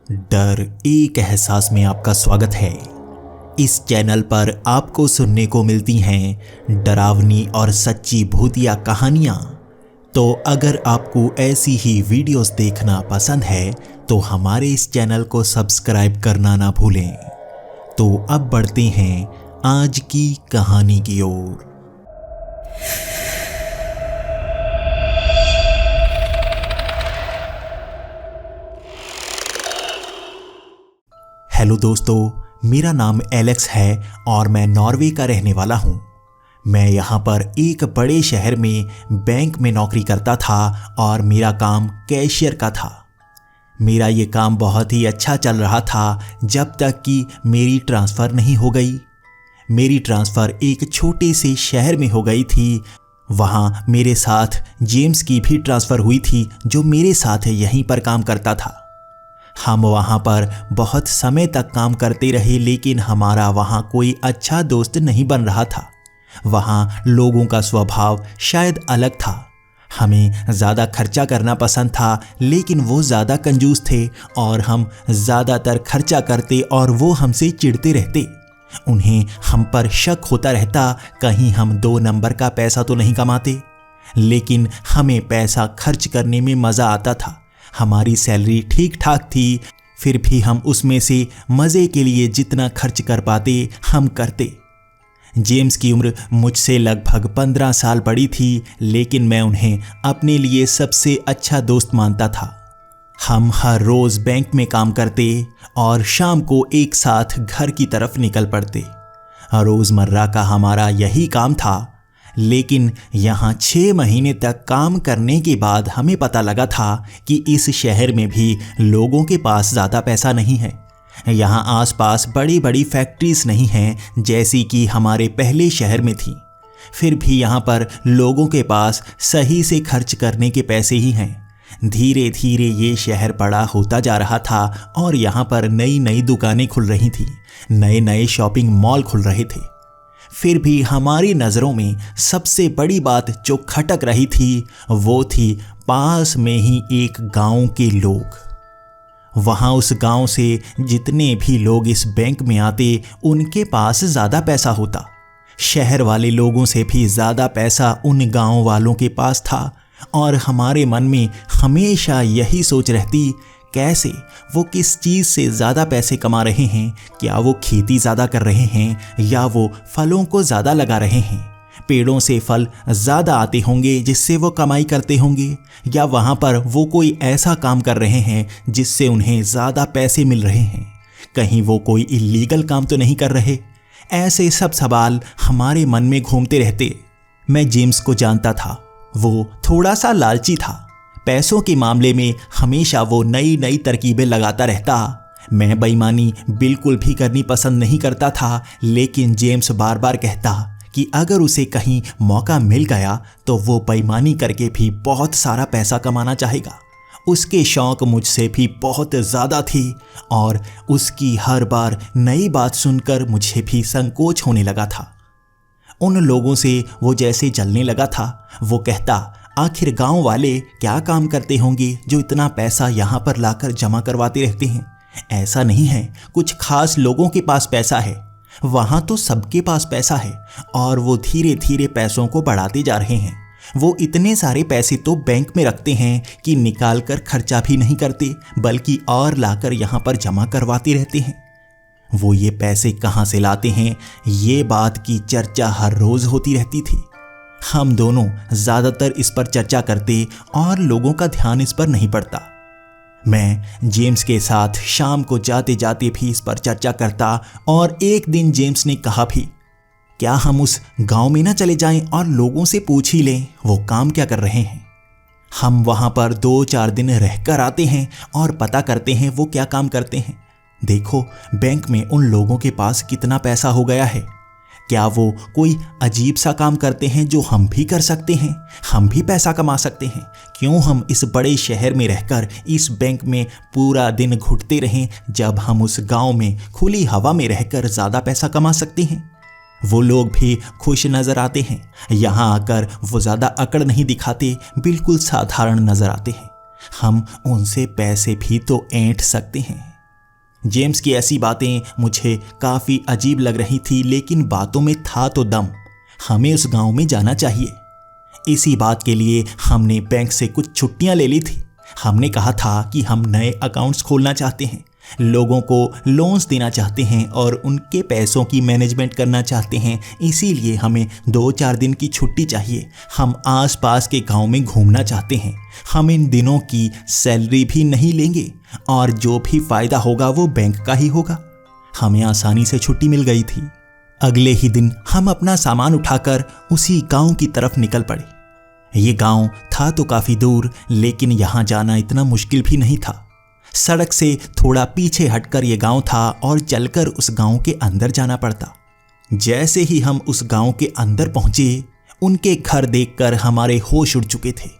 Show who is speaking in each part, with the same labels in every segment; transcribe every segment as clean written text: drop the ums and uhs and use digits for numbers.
Speaker 1: डर एक एहसास में आपका स्वागत है। इस चैनल पर आपको सुनने को मिलती हैं डरावनी और सच्ची भूतिया कहानियाँ। तो अगर आपको ऐसी ही वीडियोस देखना पसंद है तो हमारे इस चैनल को सब्सक्राइब करना ना भूलें। तो अब बढ़ते हैं आज की कहानी की ओर। हेलो दोस्तों, मेरा नाम एलेक्स है और मैं नॉर्वे का रहने वाला हूँ। मैं यहाँ पर एक बड़े शहर में बैंक में नौकरी करता था और मेरा काम कैशियर का था। मेरा ये काम बहुत ही अच्छा चल रहा था जब तक कि मेरी ट्रांसफ़र नहीं हो गई। मेरी ट्रांसफ़र एक छोटे से शहर में हो गई थी। वहाँ मेरे साथ जेम्स की भी ट्रांसफ़र हुई थी जो मेरे साथ यहीं पर काम करता था। हम वहाँ पर बहुत समय तक काम करते रहे, लेकिन हमारा वहाँ कोई अच्छा दोस्त नहीं बन रहा था। वहाँ लोगों का स्वभाव शायद अलग था। हमें ज़्यादा खर्चा करना पसंद था, लेकिन वो ज़्यादा कंजूस थे और हम ज़्यादातर खर्चा करते और वो हमसे चिढ़ते रहते। उन्हें हम पर शक होता रहता, कहीं हम 2 नंबर का पैसा तो नहीं कमाते। लेकिन हमें पैसा खर्च करने में मज़ा आता था। हमारी सैलरी ठीक ठाक थी, फिर भी हम उसमें से मज़े के लिए जितना खर्च कर पाते हम करते। जेम्स की उम्र मुझसे लगभग 15 साल बड़ी थी, लेकिन मैं उन्हें अपने लिए सबसे अच्छा दोस्त मानता था। हम हर रोज़ बैंक में काम करते और शाम को एक साथ घर की तरफ निकल पड़ते। रोज़मर्रा का हमारा यही काम था। लेकिन यहाँ 6 महीने तक काम करने के बाद हमें पता लगा था कि इस शहर में भी लोगों के पास ज़्यादा पैसा नहीं है। यहाँ आसपास बड़ी बड़ी फैक्ट्रीज नहीं हैं जैसी कि हमारे पहले शहर में थी। फिर भी यहाँ पर लोगों के पास सही से खर्च करने के पैसे ही हैं। धीरे धीरे ये शहर बड़ा होता जा रहा था और यहाँ पर नई नई दुकानें खुल रही थीं, नए नए शॉपिंग मॉल खुल रहे थे। फिर भी हमारी नज़रों में सबसे बड़ी बात जो खटक रही थी वो थी पास में ही एक गांव के लोग। वहाँ उस गांव से जितने भी लोग इस बैंक में आते उनके पास ज़्यादा पैसा होता। शहर वाले लोगों से भी ज़्यादा पैसा उन गांव वालों के पास था। और हमारे मन में हमेशा यही सोच रहती, कैसे वो किस चीज़ से ज़्यादा पैसे कमा रहे हैं। क्या वो खेती ज़्यादा कर रहे हैं या वो फलों को ज़्यादा लगा रहे हैं। पेड़ों से फल ज़्यादा आते होंगे जिससे वो कमाई करते होंगे, या वहाँ पर वो कोई ऐसा काम कर रहे हैं जिससे उन्हें ज़्यादा पैसे मिल रहे हैं। कहीं वो कोई इल्लीगल काम तो नहीं कर रहे। ऐसे सब सवाल हमारे मन में घूमते रहते। मैं जेम्स को जानता था। वो थोड़ा सा लालची था। पैसों के मामले में हमेशा वो नई नई तरकीबें लगाता रहता। मैं बेईमानी बिल्कुल भी करनी पसंद नहीं करता था, लेकिन जेम्स बार बार कहता कि अगर उसे कहीं मौका मिल गया तो वो बेईमानी करके भी बहुत सारा पैसा कमाना चाहेगा। उसके शौक़ मुझसे भी बहुत ज़्यादा थी और उसकी हर बार नई बात सुनकर मुझे भी संकोच होने लगा था। उन लोगों से वो जैसे जलने लगा था। वो कहता, आखिर गांव वाले क्या काम करते होंगे जो इतना पैसा यहाँ पर लाकर जमा करवाते रहते हैं। ऐसा नहीं है, कुछ खास लोगों के पास पैसा है। वहाँ तो सबके पास पैसा है और वो धीरे धीरे पैसों को बढ़ाते जा रहे हैं। वो इतने सारे पैसे तो बैंक में रखते हैं कि निकाल कर खर्चा भी नहीं करते, बल्कि और लाकर यहाँ पर जमा करवाते रहते हैं। वो ये पैसे कहाँ से लाते हैं, ये बात की चर्चा हर रोज़ होती रहती थी। हम दोनों ज़्यादातर इस पर चर्चा करते और लोगों का ध्यान इस पर नहीं पड़ता। मैं जेम्स के साथ शाम को जाते जाते भी इस पर चर्चा करता और एक दिन जेम्स ने कहा भी, क्या हम उस गांव में ना चले जाएं और लोगों से पूछ ही लें वो काम क्या कर रहे हैं। हम वहाँ पर 2-4 दिन रहकर आते हैं और पता करते हैं वो क्या काम करते हैं। देखो, बैंक में उन लोगों के पास कितना पैसा हो गया है। क्या वो कोई अजीब सा काम करते हैं जो हम भी कर सकते हैं, हम भी पैसा कमा सकते हैं। क्यों हम इस बड़े शहर में रहकर इस बैंक में पूरा दिन घुटते रहें जब हम उस गांव में खुली हवा में रहकर ज़्यादा पैसा कमा सकते हैं। वो लोग भी खुश नज़र आते हैं। यहाँ आकर वो ज़्यादा अकड़ नहीं दिखाते, बिल्कुल साधारण नज़र आते हैं। हम उनसे पैसे भी तो ऐंठ सकते हैं। जेम्स की ऐसी बातें मुझे काफ़ी अजीब लग रही थी, लेकिन बातों में था तो दम। हमें उस गांव में जाना चाहिए। इसी बात के लिए हमने बैंक से कुछ छुट्टियां ले ली थी। हमने कहा था कि हम नए अकाउंट्स खोलना चाहते हैं, लोगों को लोन्स देना चाहते हैं और उनके पैसों की मैनेजमेंट करना चाहते हैं। इसीलिए हमें 2-4 दिन की छुट्टी चाहिए। हम आसपास के गांव में घूमना चाहते हैं। हम इन दिनों की सैलरी भी नहीं लेंगे और जो भी फ़ायदा होगा वो बैंक का ही होगा। हमें आसानी से छुट्टी मिल गई थी। अगले ही दिन हम अपना सामान उठाकर उसी गांव की तरफ निकल पड़े। ये गांव था तो काफ़ी दूर, लेकिन यहाँ जाना इतना मुश्किल भी नहीं था। सड़क से थोड़ा पीछे हटकर ये गांव था और चलकर उस गांव के अंदर जाना पड़ता। जैसे ही हम उस गांव के अंदर पहुंचे, उनके घर देखकर हमारे होश उड़ चुके थे।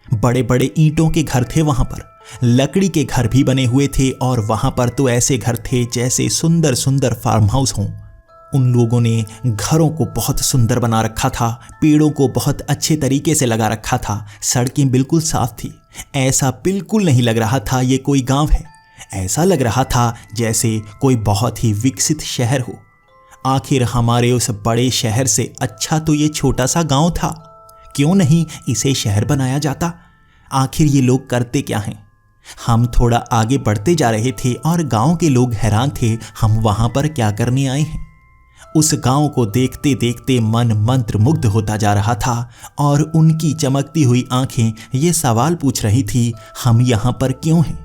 Speaker 1: बड़े बड़े ईंटों के घर थे वहां पर, लकड़ी के घर भी बने हुए थे और वहां पर तो ऐसे घर थे जैसे सुंदर सुंदर फार्म हाउस हों। उन लोगों ने घरों को बहुत सुंदर बना रखा था, पेड़ों को बहुत अच्छे तरीके से लगा रखा था, सड़कें बिल्कुल साफ थी। ऐसा बिल्कुल नहीं लग रहा था ये कोई गांव है। ऐसा लग रहा था जैसे कोई बहुत ही विकसित शहर हो। आखिर हमारे उस बड़े शहर से अच्छा तो ये छोटा सा गांव था। क्यों नहीं इसे शहर बनाया जाता? आखिर ये लोग करते क्या हैं? हम थोड़ा आगे बढ़ते जा रहे थे और गांव के लोग हैरान थे हम वहां पर क्या करने आए हैं। उस गांव को देखते देखते मन मंत्रमुग्ध होता जा रहा था और उनकी चमकती हुई आंखें ये सवाल पूछ रही थी, हम यहाँ पर क्यों हैं?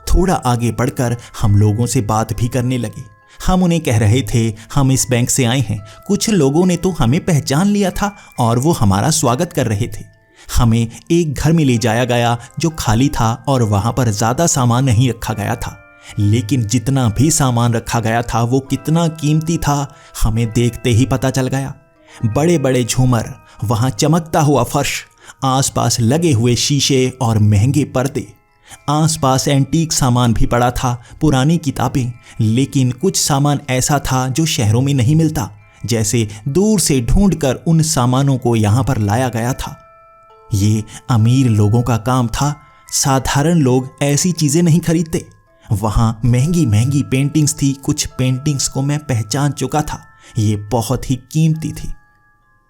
Speaker 1: थोड़ा आगे बढ़कर हम लोगों से बात भी करने लगे। हम उन्हें कह रहे थे हम इस बैंक से आए हैं। कुछ लोगों ने तो हमें पहचान लिया था और वो हमारा स्वागत कर रहे थे। हमें एक घर में ले जाया गया जो खाली था और वहाँ पर ज़्यादा सामान नहीं रखा गया था, लेकिन जितना भी सामान रखा गया था वो कितना कीमती था हमें देखते ही पता चल गया। बड़े बड़े झूमर, वहाँ चमकता हुआ फर्श, आसपास लगे हुए शीशे और महंगे पर्दे। आसपास एंटीक सामान भी पड़ा था, पुरानी किताबें, लेकिन कुछ सामान ऐसा था जो शहरों में नहीं मिलता, जैसे दूर से ढूंढकर उन सामानों को यहाँ पर लाया गया था। ये अमीर लोगों का काम था, साधारण लोग ऐसी चीज़ें नहीं खरीदते। वहाँ महंगी महंगी पेंटिंग्स थी। कुछ पेंटिंग्स को मैं पहचान चुका था, ये बहुत ही कीमती थी।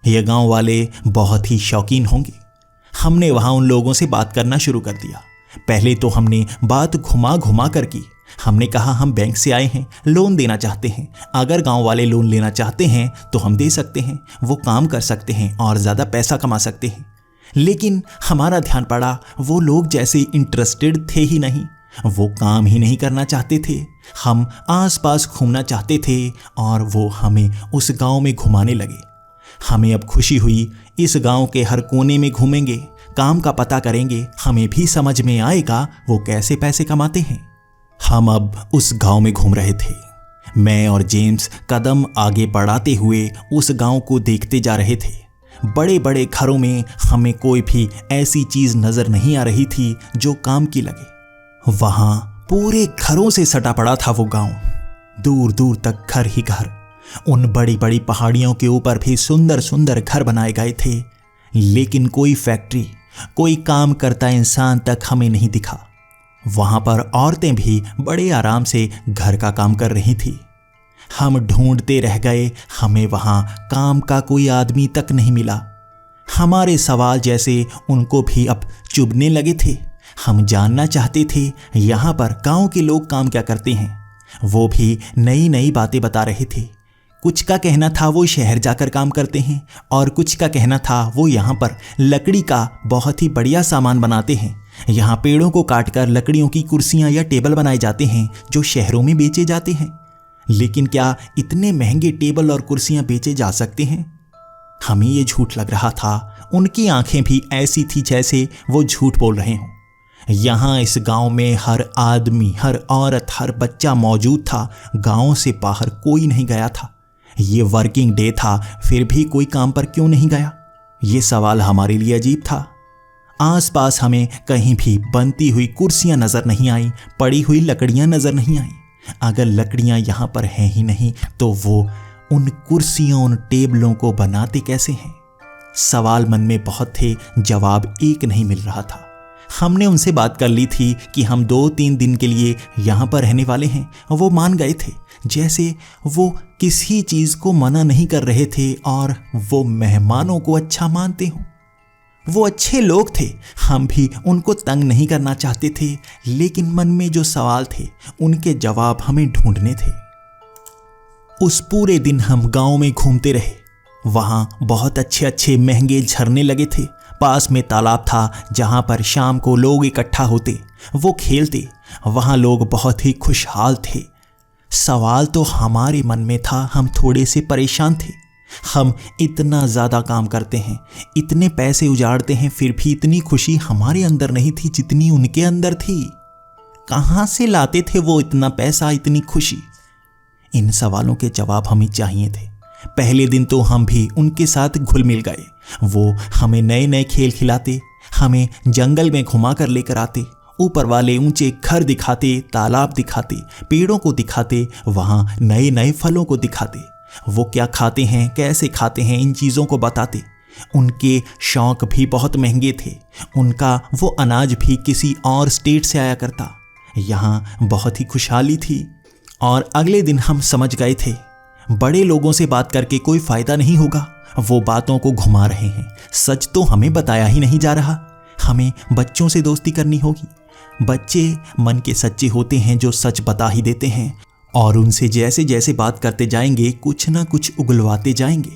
Speaker 1: ये गांव वाले बहुत ही शौकीन होंगे। हमने वहाँ उन लोगों से बात करना शुरू कर दिया। पहले तो हमने बात घुमा घुमा कर की। हमने कहा हम बैंक से आए हैं, लोन देना चाहते हैं। अगर गांव वाले लोन लेना चाहते हैं तो हम दे सकते हैं, वो काम कर सकते हैं और ज़्यादा पैसा कमा सकते हैं। लेकिन हमारा ध्यान पड़ा वो लोग जैसे इंटरेस्टेड थे ही नहीं, वो काम ही नहीं करना चाहते थे। हम आसपास घूमना चाहते थे और वो हमें उस गांव में घुमाने लगे। हमें अब खुशी हुई, इस गांव के हर कोने में घूमेंगे, काम का पता करेंगे, हमें भी समझ में आएगा वो कैसे पैसे कमाते हैं। हम अब उस गांव में घूम रहे थे। मैं और जेम्स कदम आगे बढ़ाते हुए उस गांव को देखते जा रहे थे। बड़े बड़े घरों में हमें कोई भी ऐसी चीज़ नज़र नहीं आ रही थी जो काम की लगे। वहाँ पूरे घरों से सटा पड़ा था वो गांव, दूर दूर तक घर ही घर। उन बड़ी बड़ी पहाड़ियों के ऊपर भी सुंदर सुंदर घर बनाए गए थे, लेकिन कोई फैक्ट्री, कोई काम करता इंसान तक हमें नहीं दिखा। वहाँ पर औरतें भी बड़े आराम से घर का काम कर रही थी। हम ढूंढते रह गए, हमें वहाँ काम का कोई आदमी तक नहीं मिला। हमारे सवाल जैसे उनको भी अब चुभने लगे थे। हम जानना चाहते थे यहाँ पर गांव के लोग काम क्या करते हैं। वो भी नई नई बातें बता रहे थे। कुछ का कहना था वो शहर जाकर काम करते हैं और कुछ का कहना था वो यहाँ पर लकड़ी का बहुत ही बढ़िया सामान बनाते हैं। यहाँ पेड़ों को काटकर लकड़ियों की कुर्सियाँ या टेबल बनाए जाते हैं जो शहरों में बेचे जाते हैं। लेकिन क्या इतने महंगे टेबल और कुर्सियाँ बेचे जा सकते हैं? हमें ये झूठ लग रहा था। उनकी आंखें भी ऐसी थी जैसे वो झूठ बोल रहे हों। यहाँ इस गांव में हर आदमी, हर औरत, हर बच्चा मौजूद था। गांव से बाहर कोई नहीं गया था। ये वर्किंग डे था, फिर भी कोई काम पर क्यों नहीं गया? ये सवाल हमारे लिए अजीब था। आसपास हमें कहीं भी बनती हुई कुर्सियाँ नज़र नहीं आई, पड़ी हुई लकड़ियाँ नज़र नहीं आई। अगर लकड़ियाँ यहाँ पर हैं ही नहीं तो वो उन कुर्सियों, उन टेबलों को बनाते कैसे हैं? सवाल मन में बहुत थे, जवाब एक नहीं मिल रहा था। हमने उनसे बात कर ली थी कि हम 2-3 दिन के लिए यहाँ पर रहने वाले हैं। वो मान गए थे, जैसे वो किसी चीज़ को मना नहीं कर रहे थे और वो मेहमानों को अच्छा मानते हों। वो अच्छे लोग थे, हम भी उनको तंग नहीं करना चाहते थे, लेकिन मन में जो सवाल थे उनके जवाब हमें ढूंढने थे। उस पूरे दिन हम गांव में घूमते रहे। वहाँ बहुत अच्छे अच्छे महंगे झरने लगे थे। पास में तालाब था जहाँ पर शाम को लोग इकट्ठा होते, वो खेलते। वहाँ लोग बहुत ही खुशहाल थे। सवाल तो हमारे मन में था, हम थोड़े से परेशान थे। हम इतना ज़्यादा काम करते हैं, इतने पैसे उजाड़ते हैं, फिर भी इतनी खुशी हमारे अंदर नहीं थी जितनी उनके अंदर थी। कहाँ से लाते थे वो इतना पैसा, इतनी खुशी? इन सवालों के जवाब हमें चाहिए थे। पहले दिन तो हम भी उनके साथ घुल मिल गए। वो हमें नए नए खेल खिलाते, हमें जंगल में घुमा कर लेकर आते, ऊपर वाले ऊंचे घर दिखाते, तालाब दिखाते, पेड़ों को दिखाते, वहाँ नए नए फलों को दिखाते। वो क्या खाते हैं, कैसे खाते हैं, इन चीज़ों को बताते। उनके शौक भी बहुत महंगे थे। उनका वो अनाज भी किसी और स्टेट से आया करता। यहाँ बहुत ही खुशहाली थी। और अगले दिन हम समझ गए थे, बड़े लोगों से बात करके कोई फ़ायदा नहीं होगा। वो बातों को घुमा रहे हैं, सच तो हमें बताया ही नहीं जा रहा। हमें बच्चों से दोस्ती करनी होगी। बच्चे मन के सच्चे होते हैं जो सच बता ही देते हैं, और उनसे जैसे जैसे बात करते जाएंगे कुछ ना कुछ उगलवाते जाएंगे।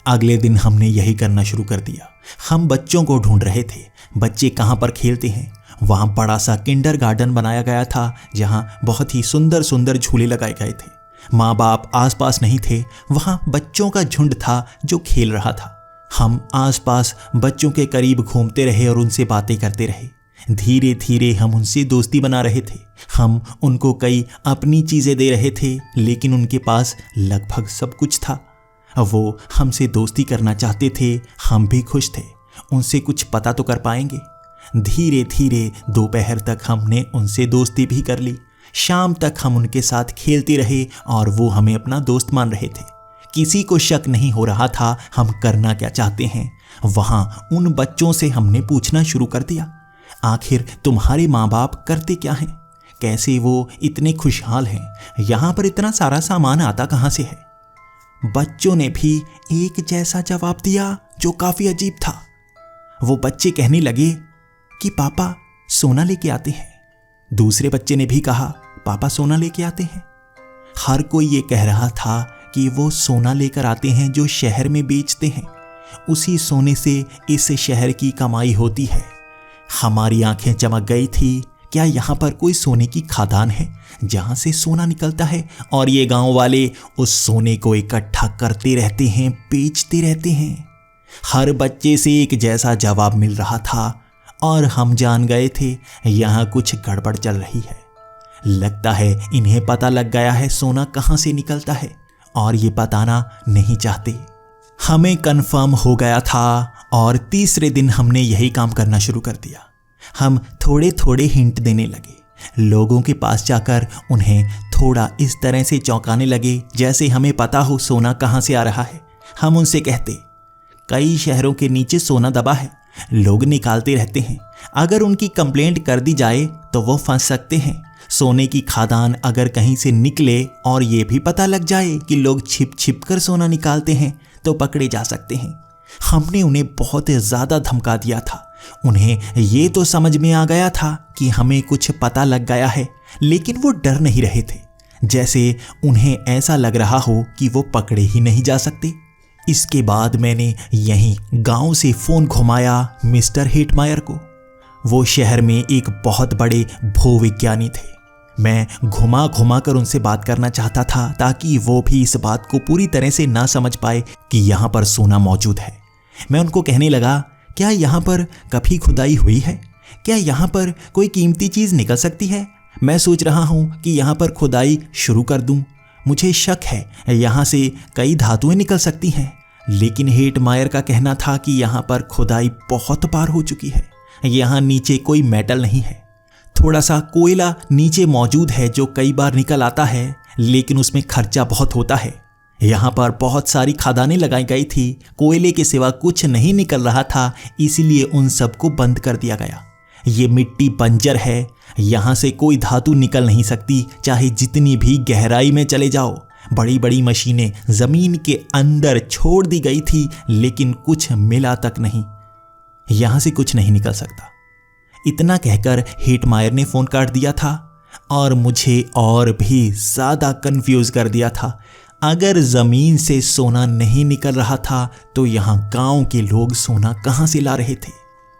Speaker 1: अगले दिन हमने यही करना शुरू कर दिया। हम बच्चों को ढूंढ रहे थे, बच्चे कहाँ पर खेलते हैं। वहाँ बड़ा सा किंडर गार्डन बनाया गया था जहाँ बहुत ही सुंदर सुंदर झूले लगाए गए थे। माँ बाप आसपास नहीं थे, वहाँ बच्चों का झुंड था जो खेल रहा था। हम आसपास बच्चों के करीब घूमते रहे और उनसे बातें करते रहे। धीरे धीरे हम उनसे दोस्ती बना रहे थे। हम उनको कई अपनी चीज़ें दे रहे थे, लेकिन उनके पास लगभग सब कुछ था। वो हमसे दोस्ती करना चाहते थे, हम भी खुश थे। उनसे कुछ पता तो कर पाएंगे। धीरे धीरे दोपहर तक हमने उनसे दोस्ती भी कर ली। शाम तक हम उनके साथ खेलते रहे और वो हमें अपना दोस्त मान रहे थे। किसी को शक नहीं हो रहा था हम करना क्या चाहते हैं। वहाँ उन बच्चों से हमने पूछना शुरू कर दिया, आखिर तुम्हारे माँ बाप करते क्या हैं? कैसे वो इतने खुशहाल हैं? यहाँ पर इतना सारा सामान आता कहाँ से है? बच्चों ने भी एक जैसा जवाब दिया जो काफ़ी अजीब था। वो बच्चे कहने लगे कि पापा सोना लेके आते हैं। दूसरे बच्चे ने भी कहा, पापा सोना लेके आते हैं। हर कोई ये कह रहा था कि वो सोना लेकर आते हैं जो शहर में बेचते हैं। उसी सोने से इस शहर की कमाई होती है। हमारी आंखें चमक गई थी। क्या यहाँ पर कोई सोने की खदान है जहाँ से सोना निकलता है और ये गांव वाले उस सोने को इकट्ठा करते रहते हैं, बेचते रहते हैं? हर बच्चे से एक जैसा जवाब मिल रहा था और हम जान गए थे यहाँ कुछ गड़बड़ चल रही है। लगता है इन्हें पता लग गया है सोना कहाँ से निकलता है और ये बताना नहीं चाहते। हमें कन्फर्म हो गया था और तीसरे दिन हमने यही काम करना शुरू कर दिया। हम थोड़े थोड़े हिंट देने लगे। लोगों के पास जाकर उन्हें थोड़ा इस तरह से चौंकाने लगे जैसे हमें पता हो सोना कहाँ से आ रहा है। हम उनसे कहते, कई शहरों के नीचे सोना दबा है, लोग निकालते रहते हैं। अगर उनकी कंप्लेंट कर दी जाए तो वो फंस सकते हैं। सोने की खादान अगर कहीं से निकले और ये भी पता लग जाए कि लोग छिप छिप कर सोना निकालते हैं तो पकड़े जा सकते हैं। हमने उन्हें बहुत ज़्यादा धमका दिया था। उन्हें ये तो समझ में आ गया था कि हमें कुछ पता लग गया है, लेकिन वो डर नहीं रहे थे, जैसे उन्हें ऐसा लग रहा हो कि वो पकड़े ही नहीं जा सकते। इसके बाद मैंने यहीं गांव से फ़ोन घुमाया मिस्टर हेटमायर को। वो शहर में एक बहुत बड़े भूविज्ञानी थे। मैं घुमा घुमा कर उनसे बात करना चाहता था ताकि वो भी इस बात को पूरी तरह से ना समझ पाए कि यहाँ पर सोना मौजूद है। मैं उनको कहने लगा, क्या यहाँ पर कभी खुदाई हुई है? क्या यहाँ पर कोई कीमती चीज़ निकल सकती है? मैं सोच रहा हूँ कि यहाँ पर खुदाई शुरू कर दूँ। मुझे शक है यहाँ से कई धातुएं निकल सकती हैं। लेकिन हेटमायर का कहना था कि यहाँ पर खुदाई बहुत बार हो चुकी है। यहाँ नीचे कोई मेटल नहीं है। थोड़ा सा कोयला नीचे मौजूद है जो कई बार निकल आता है, लेकिन उसमें खर्चा बहुत होता है। यहाँ पर बहुत सारी खदानें लगाई गई थी, कोयले के सिवा कुछ नहीं निकल रहा था, इसीलिए उन सबको बंद कर दिया गया। ये मिट्टी बंजर है, यहाँ से कोई धातु निकल नहीं सकती, चाहे जितनी भी गहराई में चले जाओ। बड़ी बड़ी मशीनें जमीन के अंदर छोड़ दी गई थी, लेकिन कुछ मिला तक नहीं। यहाँ से कुछ नहीं निकल सकता। इतना कहकर हेटमायर ने फोन काट दिया था और मुझे और भी ज्यादा कंफ्यूज कर दिया था। अगर जमीन से सोना नहीं निकल रहा था तो यहाँ गांव के लोग सोना कहाँ से ला रहे थे?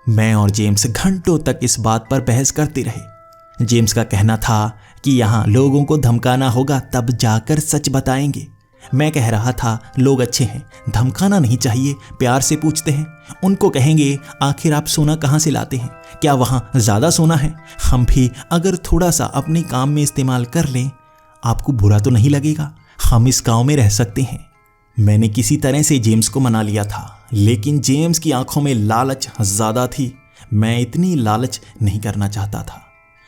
Speaker 1: मैं और जेम्स घंटों तक इस बात पर बहस करते रहे। जेम्स का कहना था कि यहाँ लोगों को धमकाना होगा, तब जाकर सच बताएंगे। मैं कह रहा था लोग अच्छे हैं, धमकाना नहीं चाहिए, प्यार से पूछते हैं। उनको कहेंगे आखिर आप सोना कहाँ से लाते हैं, क्या वहाँ ज़्यादा सोना है? हम भी अगर थोड़ा सा अपने काम में इस्तेमाल कर लें, आपको बुरा तो नहीं लगेगा? हम इस गांव में रह सकते हैं। मैंने किसी तरह से जेम्स को मना लिया था, लेकिन जेम्स की आंखों में लालच ज़्यादा थी। मैं इतनी लालच नहीं करना चाहता था।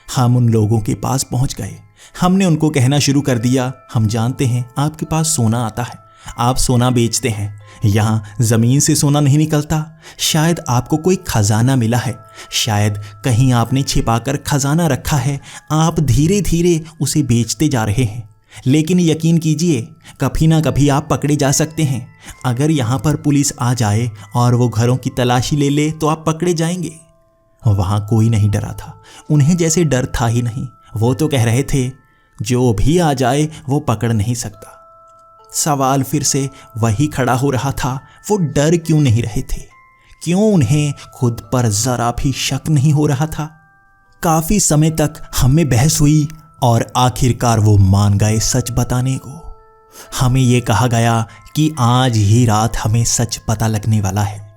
Speaker 1: हम उन लोगों के पास पहुंच गए। हमने उनको कहना शुरू कर दिया, हम जानते हैं आपके पास सोना आता है, आप सोना बेचते हैं। यहाँ ज़मीन से सोना नहीं निकलता। शायद आपको कोई खजाना मिला है, शायद कहीं आपने छिपाकर खजाना रखा है। आप धीरे धीरे उसे बेचते जा रहे हैं, लेकिन यकीन कीजिए कभी ना कभी आप पकड़े जा सकते हैं। अगर यहाँ पर पुलिस आ जाए और वो घरों की तलाशी ले ले तो आप पकड़े जाएंगे। वहाँ कोई नहीं डरा था, उन्हें जैसे डर था ही नहीं। वो तो कह रहे थे जो भी आ जाए वो पकड़ नहीं सकता। सवाल फिर से वही खड़ा हो रहा था, वो डर क्यों नहीं रहे थे? क्यों उन्हें खुद पर जरा भी शक नहीं हो रहा था? काफी समय तक हमें बहस हुई और आखिरकार वो मान गए सच बताने को। हमें ये कहा गया कि आज ही रात हमें सच पता लगने वाला है।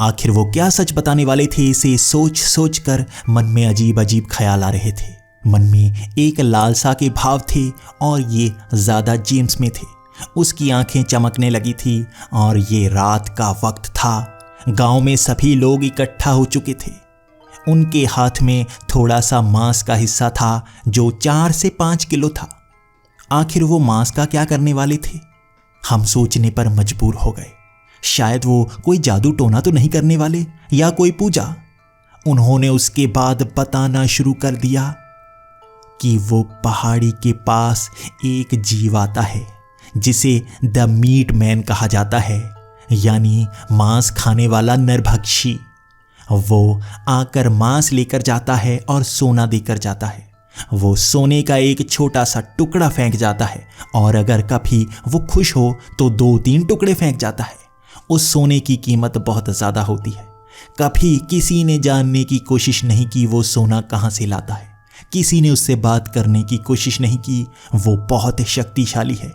Speaker 1: आखिर वो क्या सच बताने वाले थे, इसे सोच सोच कर मन में अजीब अजीब ख्याल आ रहे थे। मन में एक लालसा के भाव थे और ये ज़्यादा जेम्स में थे। उसकी आंखें चमकने लगी थी और ये रात का वक्त था। गांव में सभी लोग इकट्ठा हो चुके थे। उनके हाथ में थोड़ा सा मांस का हिस्सा था जो 4 से 5 किलो था। आखिर वो मांस का क्या करने वाले थे? हम सोचने पर मजबूर हो गए। शायद वो कोई जादू टोना तो नहीं करने वाले, या कोई पूजा। उन्होंने उसके बाद बताना शुरू कर दिया कि वो पहाड़ी के पास एक जीव आता है जिसे द मीट मैन कहा जाता है, यानी मांस खाने वाला नरभक्षी। वो आकर मांस लेकर जाता है और सोना देकर जाता है। वो सोने का एक छोटा सा टुकड़ा फेंक जाता है और अगर कभी वो खुश हो तो 2-3 टुकड़े फेंक जाता है। उस सोने की कीमत बहुत ज़्यादा होती है। कभी किसी ने जानने की कोशिश नहीं की वो सोना कहाँ से लाता है। किसी ने उससे बात करने की कोशिश नहीं की। वो बहुत शक्तिशाली है।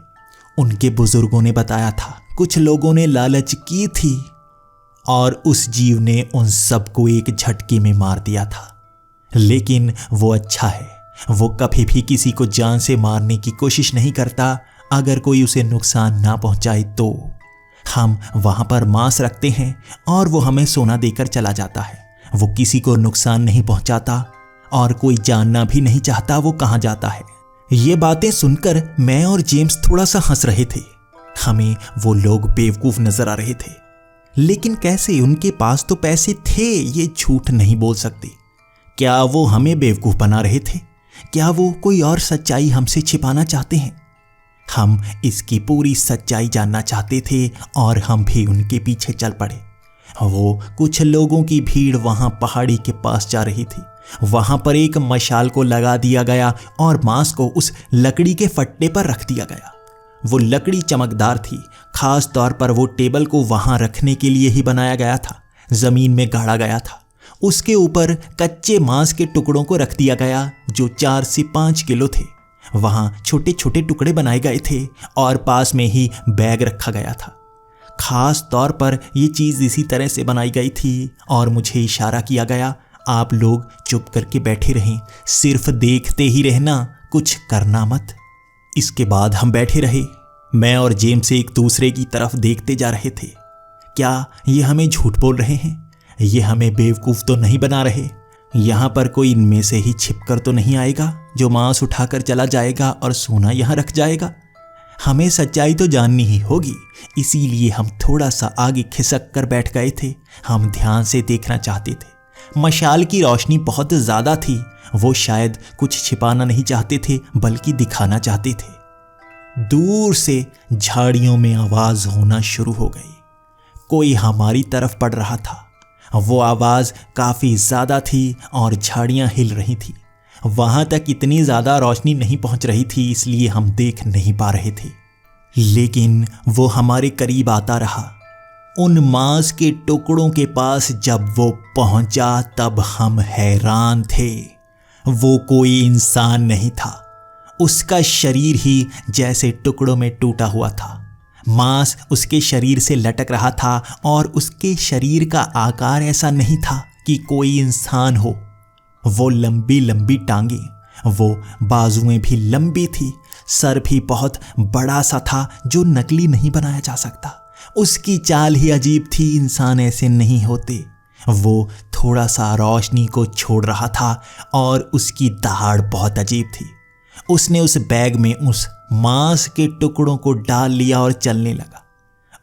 Speaker 1: उनके बुजुर्गों ने बताया था। कुछ लोगों ने लालच की थी और उस जीव ने उन सबको एक झटके में मार दिया था। लेकिन वो अच्छा है, वो कभी भी किसी को जान से मारने की कोशिश नहीं करता। अगर कोई उसे नुकसान ना पहुंचाए तो हम वहां पर मांस रखते हैं और वो हमें सोना देकर चला जाता है। वो किसी को नुकसान नहीं पहुंचाता और कोई जानना भी नहीं चाहता वो कहां जाता है। ये बातें सुनकर मैं और जेम्स थोड़ा सा हंस रहे थे। हमें वो लोग बेवकूफ नजर आ रहे थे, लेकिन कैसे? उनके पास तो पैसे थे, ये झूठ नहीं बोल सकते। क्या वो हमें बेवकूफ बना रहे थे? क्या वो कोई और सच्चाई हमसे छिपाना चाहते हैं? हम इसकी पूरी सच्चाई जानना चाहते थे और हम भी उनके पीछे चल पड़े। वो कुछ लोगों की भीड़ वहां पहाड़ी के पास जा रही थी। वहां पर एक मशाल को लगा दिया गया और मांस को उस लकड़ी के फट्टे पर रख दिया गया। वो लकड़ी चमकदार थी। खास तौर पर वो टेबल को वहां रखने के लिए ही बनाया गया था। जमीन में गाड़ा गया था। उसके ऊपर कच्चे मांस के टुकड़ों को रख दिया गया जो 4 से 5 किलो थे। वहां छोटे छोटे टुकड़े बनाए गए थे और पास में ही बैग रखा गया था। खास तौर पर यह चीज इसी तरह से बनाई गई थी और मुझे इशारा किया गया, आप लोग चुप करके बैठे रहें, सिर्फ देखते ही रहना, कुछ करना मत। इसके बाद हम बैठे रहे। मैं और जेम्स एक दूसरे की तरफ देखते जा रहे थे। क्या ये हमें झूठ बोल रहे हैं? ये हमें बेवकूफ़ तो नहीं बना रहे? यहाँ पर कोई इनमें से ही छिपकर तो नहीं आएगा जो मांस उठाकर चला जाएगा और सोना यहाँ रख जाएगा? हमें सच्चाई तो जाननी ही होगी, इसीलिए हम थोड़ा सा आगे खिसक कर बैठ गए थे। हम ध्यान से देखना चाहते थे। मशाल की रोशनी बहुत ज्यादा थी। वो शायद कुछ छिपाना नहीं चाहते थे बल्कि दिखाना चाहते थे। दूर से झाड़ियों में आवाज होना शुरू हो गई। कोई हमारी तरफ पड़ रहा था। वो आवाज काफी ज्यादा थी और झाड़ियां हिल रही थी। वहां तक इतनी ज्यादा रोशनी नहीं पहुंच रही थी, इसलिए हम देख नहीं पा रहे थे, लेकिन वो हमारे करीब आता रहा। उन मांस के टुकड़ों के पास जब वो पहुंचा तब हम हैरान थे। वो कोई इंसान नहीं था। उसका शरीर ही जैसे टुकड़ों में टूटा हुआ था। मांस उसके शरीर से लटक रहा था और उसके शरीर का आकार ऐसा नहीं था कि कोई इंसान हो। वो लंबी लंबी टांगे, वो बाजुएं भी लंबी थी, सर भी बहुत बड़ा सा था जो नकली नहीं बनाया जा सकता। उसकी चाल ही अजीब थी, इंसान ऐसे नहीं होते। वो थोड़ा सा रोशनी को छोड़ रहा था और उसकी दहाड़ बहुत अजीब थी। उसने उस बैग में उस मांस के टुकड़ों को डाल लिया और चलने लगा।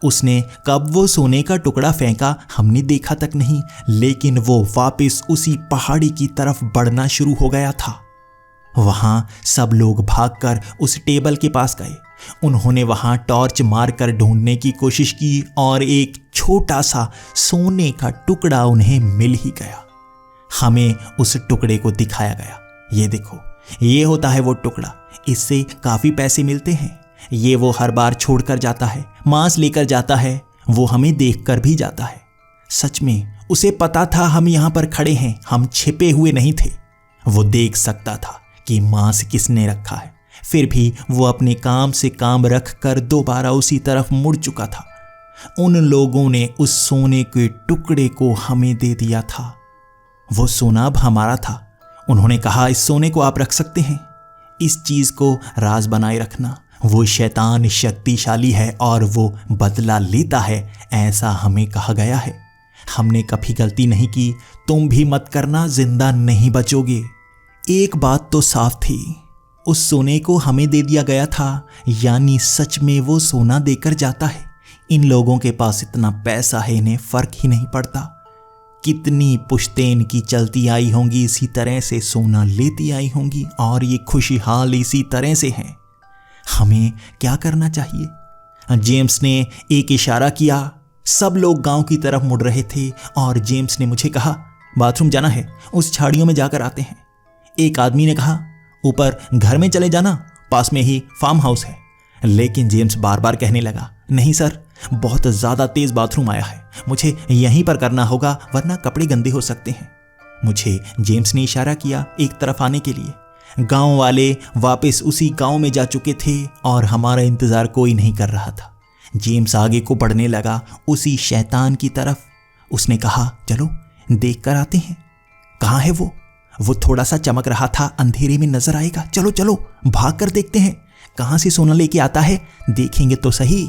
Speaker 1: उसने कब वो सोने का टुकड़ा फेंका हमने देखा तक नहीं, लेकिन वो वापस उसी पहाड़ी की तरफ बढ़ना शुरू हो गया था। वहां सब लोग भागकर उस टेबल के पास गए। उन्होंने वहां टॉर्च मारकर ढूंढने की कोशिश की और एक छोटा सा सोने का टुकड़ा उन्हें मिल ही गया। हमें उस टुकड़े को दिखाया गया। ये देखो, ये होता है वो टुकड़ा, इससे काफी पैसे मिलते हैं। ये वो हर बार छोड़कर जाता है, मांस लेकर जाता है, वो हमें देखकर भी जाता है। सच में उसे पता था हम यहां पर खड़े हैं, हम छिपे हुए नहीं थे। वो देख सकता था कि मांस किसने रखा है, फिर भी वो अपने काम से काम रख कर दोबारा उसी तरफ मुड़ चुका था। उन लोगों ने उस सोने के टुकड़े को हमें दे दिया था। वो सोना अब हमारा था। उन्होंने कहा, इस सोने को आप रख सकते हैं, इस चीज को राज बनाए रखना। वो शैतान शक्तिशाली है और वो बदला लेता है, ऐसा हमें कहा गया है। हमने कभी गलती नहीं की, तुम भी मत करना, जिंदा नहीं बचोगे। एक बात तो साफ थी, उस सोने को हमें दे दिया गया था, यानी सच में वो सोना देकर जाता है। इन लोगों के पास इतना पैसा है, इन्हें फर्क ही नहीं पड़ता। कितनी पुश्तें इनकी चलती आई होंगी, इसी तरह से सोना लेती आई होंगी और ये खुशहाल इसी तरह से हैं। हमें क्या करना चाहिए? जेम्स ने एक इशारा किया। सब लोग गांव की तरफ मुड़ रहे थे और जेम्स ने मुझे कहा, बाथरूम जाना है, उस झाड़ियों में जाकर आते हैं। एक आदमी ने कहा, ऊपर घर में चले जाना, पास में ही फार्म हाउस है। लेकिन जेम्स बार बार कहने लगा, नहीं सर, बहुत ज्यादा तेज बाथरूम आया है, मुझे यहीं पर करना होगा वरना कपड़े गंदे हो सकते हैं। मुझे जेम्स ने इशारा किया एक तरफ आने के लिए। गांव वाले वापस उसी गांव में जा चुके थे और हमारा इंतजार कोई नहीं कर रहा था। जेम्स आगे को बढ़ने लगा उसी शैतान की तरफ। उसने कहा, चलो देख कर आते हैं। कहाँ है वो? वो थोड़ा सा चमक रहा था, अंधेरे में नजर आएगा। चलो चलो भाग कर देखते हैं, कहां से सोना लेके आता है, देखेंगे तो सही।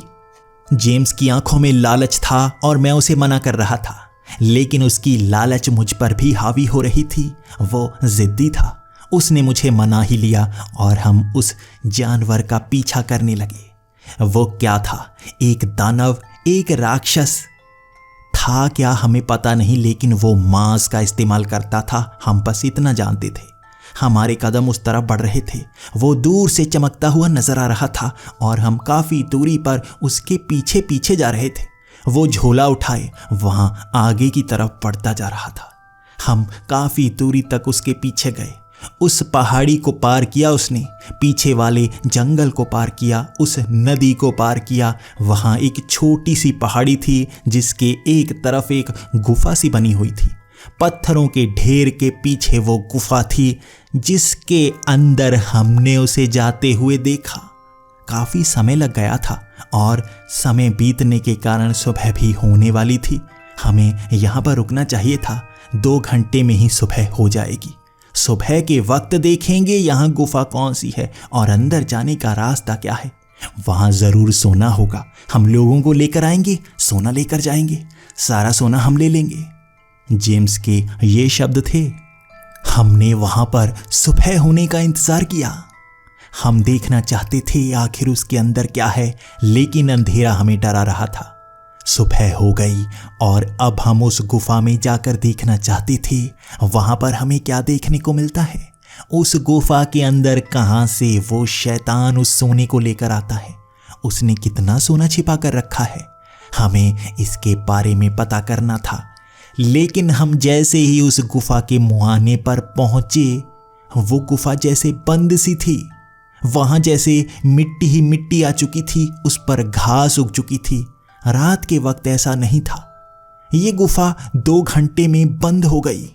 Speaker 1: जेम्स की आंखों में लालच था और मैं उसे मना कर रहा था, लेकिन उसकी लालच मुझ पर भी हावी हो रही थी। वो जिद्दी था। उसने मुझे मना ही लिया और हम उस जानवर का पीछा करने लगे। वो क्या था? एक दानव, एक राक्षस था क्या हमें पता नहीं, लेकिन वो मांस का इस्तेमाल करता था, हम बस इतना जानते थे। हमारे कदम उस तरफ बढ़ रहे थे। वो दूर से चमकता हुआ नजर आ रहा था और हम काफी दूरी पर उसके पीछे पीछे जा रहे थे। वो झोला उठाए वहां आगे की तरफ बढ़ता जा रहा था। हम काफी दूरी तक उसके पीछे गए। उस पहाड़ी को पार किया उसने, पीछे वाले जंगल को पार किया, उस नदी को पार किया। वहां एक छोटी सी पहाड़ी थी जिसके एक तरफ एक गुफा सी बनी हुई थी। पत्थरों के ढेर के पीछे वो गुफा थी जिसके अंदर हमने उसे जाते हुए देखा। काफी समय लग गया था और समय बीतने के कारण सुबह भी होने वाली थी। हमें यहाँ पर रुकना चाहिए था, 2 घंटे में ही सुबह हो जाएगी। सुबह के वक्त देखेंगे यहाँ गुफा कौन सी है और अंदर जाने का रास्ता क्या है। वहां जरूर सोना होगा, हम लोगों को लेकर आएंगे, सोना लेकर जाएंगे, सारा सोना हम ले लेंगे। जेम्स के ये शब्द थे। हमने वहां पर सुबह होने का इंतजार किया। हम देखना चाहते थे आखिर उसके अंदर क्या है, लेकिन अंधेरा हमें डरा रहा था। सुबह हो गई और अब हम उस गुफा में जाकर देखना चाहते थे वहां पर हमें क्या देखने को मिलता है। उस गुफा के अंदर कहां से वो शैतान उस सोने को लेकर आता है, उसने कितना सोना छिपा कर रखा है, हमें इसके बारे में पता करना था। लेकिन हम जैसे ही उस गुफा के मुहाने पर पहुंचे, वो गुफा जैसे बंद सी थी। वहां जैसे मिट्टी ही मिट्टी आ चुकी थी, उस पर घास उग चुकी थी। रात के वक्त ऐसा नहीं था। ये गुफा 2 घंटे में बंद हो गई।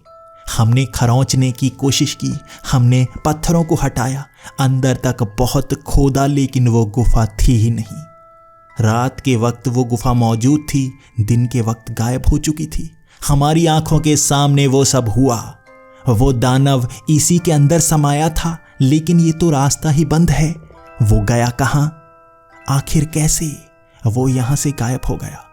Speaker 1: हमने खरोंचने की कोशिश की, हमने पत्थरों को हटाया, अंदर तक बहुत खोदा, लेकिन वो गुफा थी ही नहीं। रात के वक्त वो गुफा मौजूद थी, दिन के वक्त गायब हो चुकी थी। हमारी आंखों के सामने वो सब हुआ। वो दानव इसी के अंदर समाया था, लेकिन ये तो रास्ता ही बंद है। वो गया कहां? आखिर कैसे वो यहां से गायब हो गया?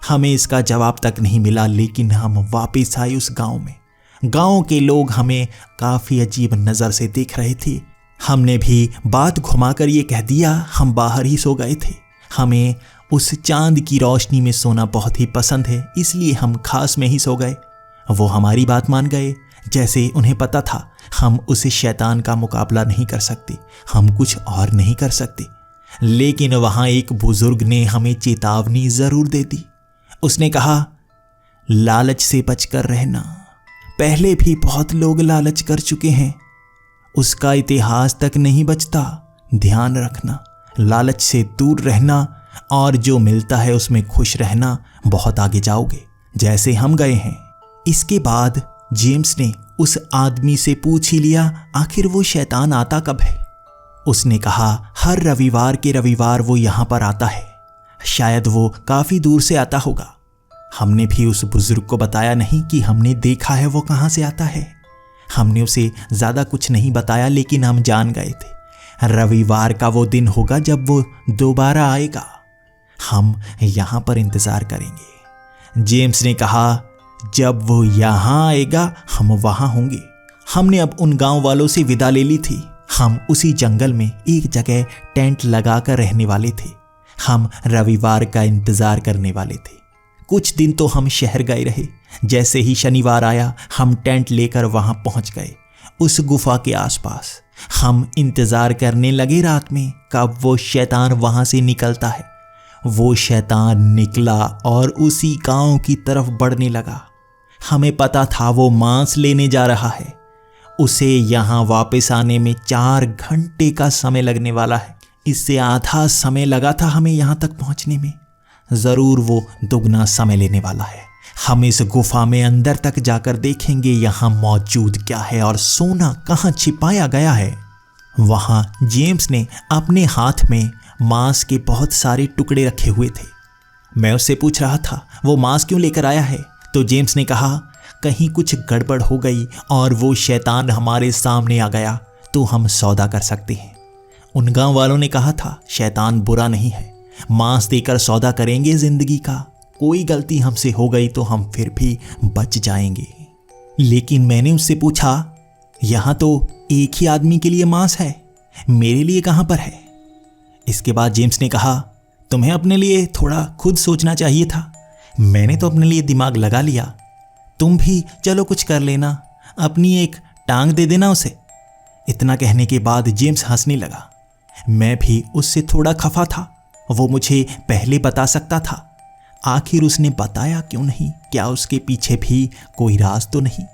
Speaker 1: हमें इसका जवाब तक नहीं मिला। लेकिन हम वापस आए उस गांव में। गांव के लोग हमें काफी अजीब नजर से देख रहे थे। हमने भी बात घुमाकर ये कह दिया हम बाहर ही सो गए थे। हमें उस चांद की रोशनी में सोना बहुत ही पसंद है, इसलिए हम खास में ही सो गए। वो हमारी बात मान गए। जैसे उन्हें पता था हम उस शैतान का मुकाबला नहीं कर सकते, हम कुछ और नहीं कर सकते। लेकिन वहां एक बुजुर्ग ने हमें चेतावनी जरूर दे दी। उसने कहा, लालच से बचकर रहना। पहले भी बहुत लोग लालच कर चुके हैं, उसका इतिहास तक नहीं बचता। ध्यान रखना, लालच से दूर रहना और जो मिलता है उसमें खुश रहना, बहुत आगे जाओगे, जैसे हम गए हैं। इसके बाद जेम्स ने उस आदमी से पूछ ही लिया, आखिर वो शैतान आता कब है? उसने कहा, हर रविवार के रविवार वो यहां पर आता है। शायद वो काफी दूर से आता होगा। हमने भी उस बुजुर्ग को बताया नहीं कि हमने देखा है वो कहां से आता है। हमने उसे ज्यादा कुछ नहीं बताया, लेकिन हम जान गए थे रविवार का वो दिन होगा जब वो दोबारा आएगा। हम यहां पर इंतजार करेंगे। जेम्स ने कहा, जब वो यहां आएगा हम वहां होंगे। हमने अब उन गांव वालों से विदा ले ली थी। हम उसी जंगल में एक जगह टेंट लगाकर रहने वाले थे। हम रविवार का इंतजार करने वाले थे। कुछ दिन तो हम शहर गए रहे। जैसे ही शनिवार आया हम टेंट लेकर वहां पहुंच गए, उस गुफा के आसपास। हम इंतजार करने लगे रात में कब वो शैतान वहां से निकलता है। वो शैतान निकला और उसी गांव की तरफ बढ़ने लगा। हमें पता था वो मांस लेने जा रहा है। उसे यहां वापस आने में 4 घंटे का समय लगने वाला है। इससे आधा समय लगा था हमें यहां तक पहुंचने में। जरूर वो दुगना समय लेने वाला है। हम इस गुफा में अंदर तक जाकर देखेंगे यहां मौजूद क्या है और सोना कहां छिपाया गया है। वहां जेम्स ने अपने हाथ में मांस के बहुत सारे टुकड़े रखे हुए थे। मैं उससे पूछ रहा था वो मांस क्यों लेकर आया है, तो जेम्स ने कहा, कहीं कुछ गड़बड़ हो गई और वो शैतान हमारे सामने आ गया तो हम सौदा कर सकते हैं। उन गांव वालों ने कहा था शैतान बुरा नहीं है, मांस देकर सौदा करेंगे जिंदगी का। कोई गलती हमसे हो गई तो हम फिर भी बच जाएंगे। लेकिन मैंने उससे पूछा, यहां तो एक ही आदमी के लिए मांस है, मेरे लिए कहां पर है? इसके बाद जेम्स ने कहा, तुम्हें अपने लिए थोड़ा खुद सोचना चाहिए था। मैंने तो अपने लिए दिमाग लगा लिया, तुम भी चलो कुछ कर लेना, अपनी एक टांग दे देना उसे। इतना कहने के बाद जेम्स हंसने लगा। मैं भी उससे थोड़ा खफा था। वो मुझे पहले बता सकता था, आखिर उसने बताया क्यों नहीं? क्या उसके पीछे भी कोई राज तो नहीं?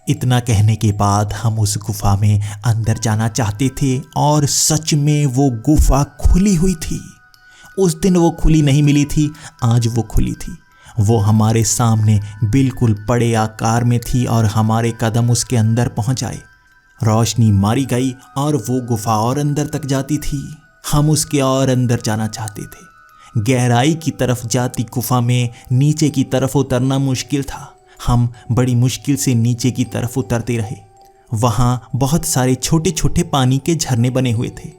Speaker 1: इतना कहने के बाद हम उस गुफा में अंदर जाना चाहते थे और सच में वो गुफा खुली हुई थी। उस दिन वो खुली नहीं मिली थी, आज वो खुली थी। वो हमारे सामने बिल्कुल बड़े आकार में थी और हमारे कदम उसके अंदर पहुंच आए। रोशनी मारी गई और वो गुफा और अंदर तक जाती थी। हम उसके और अंदर जाना चाहते थे। गहराई की तरफ जाती गुफा में नीचे की तरफ उतरना मुश्किल था। हम बड़ी मुश्किल से नीचे की तरफ उतरते रहे। वहाँ बहुत सारे छोटे छोटे पानी के झरने बने हुए थे।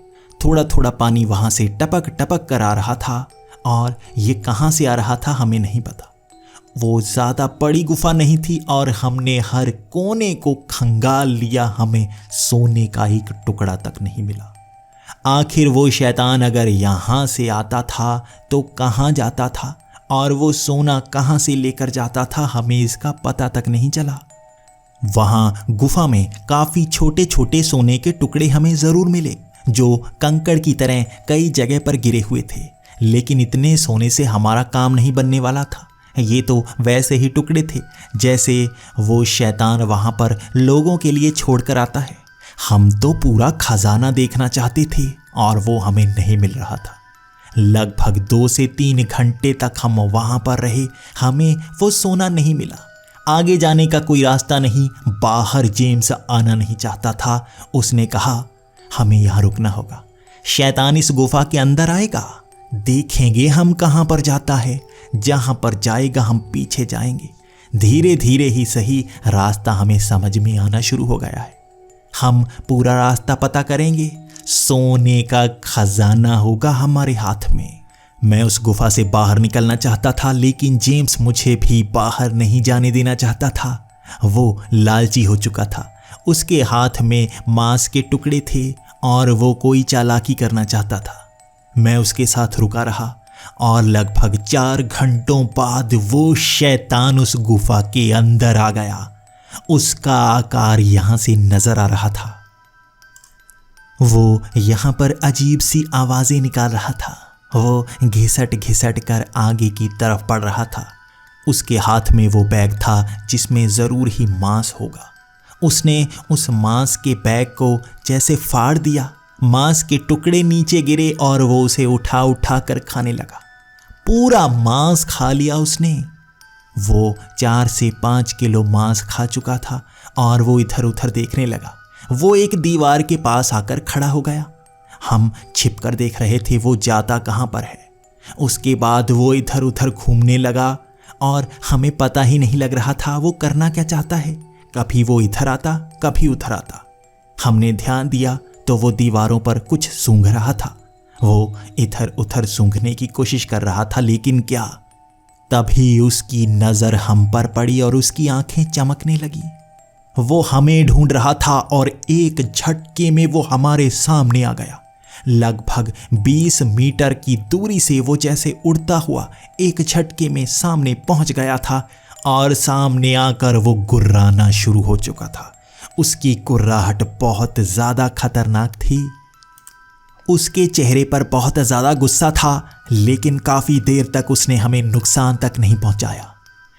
Speaker 1: थोड़ा थोड़ा पानी वहाँ से टपक टपक कर आ रहा था और ये कहाँ से आ रहा था हमें नहीं पता। वो ज़्यादा बड़ी गुफा नहीं थी और हमने हर कोने को खंगाल लिया, हमें सोने का एक टुकड़ा तक नहीं मिला। आखिर वो शैतान अगर यहाँ से आता था तो कहाँ जाता था और वो सोना कहाँ से लेकर जाता था हमें इसका पता तक नहीं चला। वहां गुफा में काफी छोटे छोटे सोने के टुकड़े हमें जरूर मिले जो कंकड़ की तरह कई जगह पर गिरे हुए थे, लेकिन इतने सोने से हमारा काम नहीं बनने वाला था। ये तो वैसे ही टुकड़े थे जैसे वो शैतान वहां पर लोगों के लिए छोड़कर आता है। हम तो पूरा खजाना देखना चाहते थे और वो हमें नहीं मिल रहा था। लगभग 2 से 3 घंटे तक हम वहां पर रहे, हमें वो सोना नहीं मिला। आगे जाने का कोई रास्ता नहीं, बाहर जेम्स आना नहीं चाहता था। उसने कहा हमें यहाँ रुकना होगा, शैतान इस गुफा के अंदर आएगा, देखेंगे हम कहाँ पर जाता है, जहाँ पर जाएगा हम पीछे जाएंगे। धीरे धीरे ही सही रास्ता हमें समझ में आना शुरू हो गया है। हम पूरा रास्ता पता करेंगे, सोने का खजाना होगा हमारे हाथ में। मैं उस गुफा से बाहर निकलना चाहता था, लेकिन जेम्स मुझे भी बाहर नहीं जाने देना चाहता था। वो लालची हो चुका था, उसके हाथ में मांस के टुकड़े थे और वो कोई चालाकी करना चाहता था। मैं उसके साथ रुका रहा और लगभग 4 घंटों बाद वो शैतान उस गुफा के अंदर आ गया। उसका आकार यहां से नजर आ रहा था। वो यहां पर अजीब सी आवाजें निकाल रहा था। वो घिसट घिसट कर आगे की तरफ बढ़ रहा था। उसके हाथ में वो बैग था जिसमें जरूर ही मांस होगा। उसने उस मांस के बैग को जैसे फाड़ दिया, मांस के टुकड़े नीचे गिरे और वो उसे उठा उठा कर खाने लगा। पूरा मांस खा लिया उसने। वो 4 से 5 किलो मांस खा चुका था और वो इधर उधर देखने लगा। वो एक दीवार के पास आकर खड़ा हो गया। हम छिपकर देख रहे थे वो जाता कहाँ पर है। उसके बाद वो इधर उधर घूमने लगा और हमें पता ही नहीं लग रहा था वो करना क्या चाहता है। कभी वो इधर आता, कभी उधर आता। हमने ध्यान दिया तो वो दीवारों पर कुछ सूंघ रहा था। वो इधर उधर सूंघने की कोशिश कर रहा था, लेकिन क्या, तभी उसकी नजर हम पर पड़ी और उसकी आंखें चमकने लगी। वो हमें ढूंढ रहा था और एक झटके में वो हमारे सामने आ गया। लगभग 20 मीटर की दूरी से वो जैसे उड़ता हुआ एक झटके में सामने पहुंच गया था और सामने आकर वो गुर्राना शुरू हो चुका था। उसकी गुर्राहट बहुत ज्यादा खतरनाक थी। उसके चेहरे पर बहुत ज्यादा गुस्सा था, लेकिन काफी देर तक उसने हमें नुकसान तक नहीं पहुंचाया।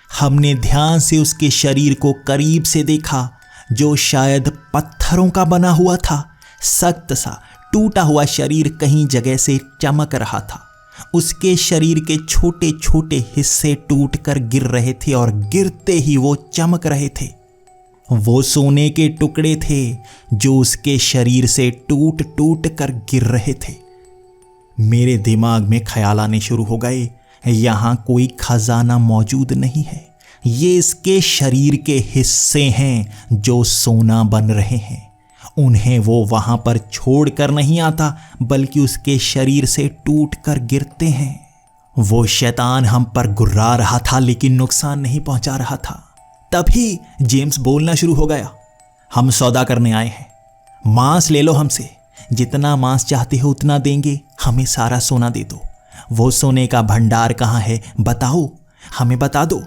Speaker 1: हमने ध्यान से उसके शरीर को करीब से देखा, जो शायद पत्थरों का बना हुआ था। सख्त सा टूटा हुआ शरीर कहीं जगह से चमक रहा था। उसके शरीर के छोटे छोटे हिस्से टूटकर गिर रहे थे और गिरते ही वो चमक रहे थे। वो सोने के टुकड़े थे जो उसके शरीर से टूट टूट कर गिर रहे थे। मेरे दिमाग में ख्याल आने शुरू हो गए, यहाँ कोई खजाना मौजूद नहीं है, ये इसके शरीर के हिस्से हैं जो सोना बन रहे हैं। उन्हें वो वहां पर छोड़ कर नहीं आता, बल्कि उसके शरीर से टूट कर गिरते हैं। वो शैतान हम पर गुर्रा रहा था, लेकिन नुकसान नहीं पहुंचा रहा था। तभी जेम्स बोलना शुरू हो गया, हम सौदा करने आए हैं, मांस ले लो हमसे, जितना मांस चाहते हो उतना देंगे, हमें सारा सोना दे दो। वो सोने का भंडार कहाँ है बताओ, हमें बता दो।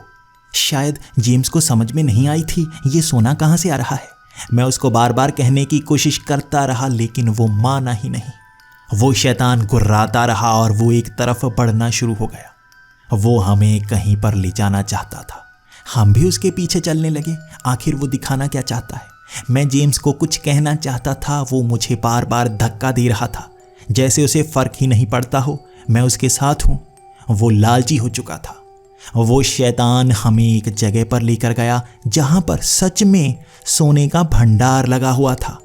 Speaker 1: शायद जेम्स को समझ में नहीं आई थी ये सोना कहाँ से आ रहा है। मैं उसको बार बार कहने की कोशिश करता रहा, लेकिन वो माना ही नहीं। वो शैतान गुर्राता रहा और वो एक तरफ बढ़ना शुरू हो गया। वो हमें कहीं पर ले जाना चाहता था। हम भी उसके पीछे चलने लगे। आखिर वो दिखाना क्या चाहता है। मैं जेम्स को कुछ कहना चाहता था, वो मुझे बार बार धक्का दे रहा था, जैसे उसे फर्क ही नहीं पड़ता हो मैं उसके साथ हूं। वो लालची हो चुका था। वो शैतान हमें एक जगह पर लेकर गया जहां पर सच में सोने का भंडार लगा हुआ था।